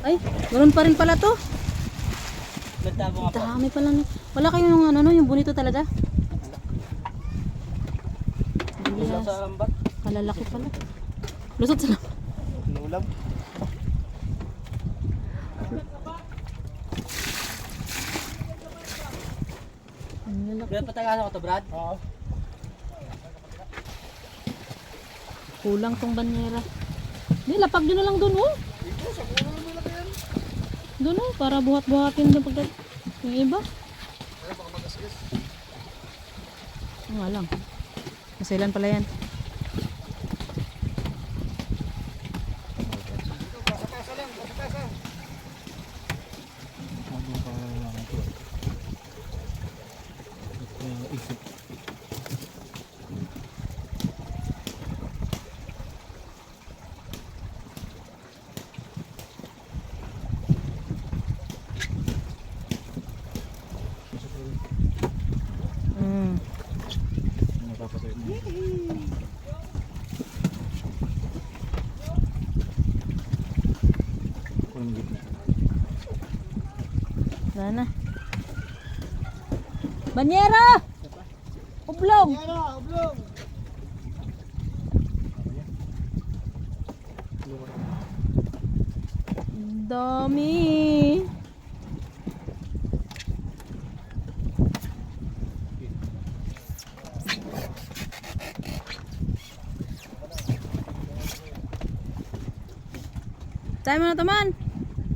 Ay, ganoon pa rin pala to. Nagtabo nga po. Dami pala ni. Wala kayong ano no, yung bonito talaga. Lusot sa lambat. Kalalaki pala. Lusot sa lambat. Inulam. Ang lalaki. Brad, patagasan ko to, Brad? Oo. Kulang tong banyera. Di, lapag nyo na lang dun, oh. Ito, sa kulo na malaki yan. Dun, oh, para buhat-buhatin dun pagkat yung iba. Ay, baka mag-askis. Nga lang. Masailan pala yan. Ito, kasakasa lang, kasakasa. Mm. Wala na. Banyera! Ublong! Yan na, oblong. Dami! Tayo mo na, Taman!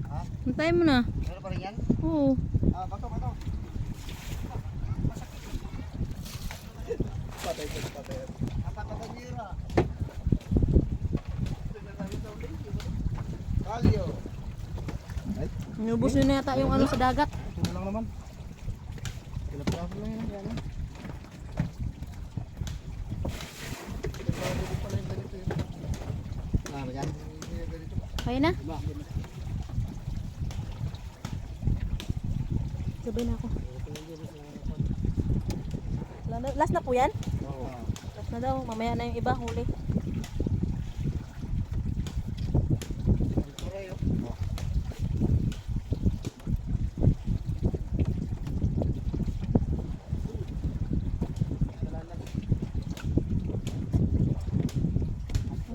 Ha? Tayo mo na. Meron pa rin yan? Oo. Ah, bato, bato. Patay ko, patay. Apat na banyera. Kalyo. Ay, Inubos nyo na yata yung ano sa dagat. ito lang naman. Pinapraso lang yan. Yan. Pinapraso pala yung ganito yun. Ah, yan. Ganito. Kaya na? Diba? Sabay na ako. Last na po yan? Oo. Last na daw. Mamaya na yung iba. Huli.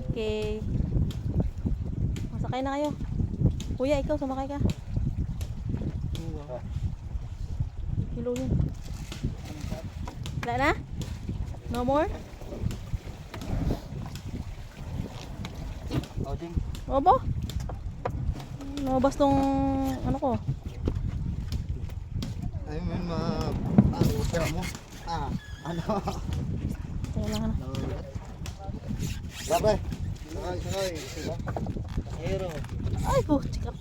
Okay. Masakay na kayo. Kuya, ikaw sumakay ka. Kilo yun. Wala na? No more? Oding. Obo? Nabas tong ano ko. Ay, man, ano, pera mo? Ah, ano? Kailangan na. Grabe. Sakay, sakay. Diba? Hero. Ay po, chika.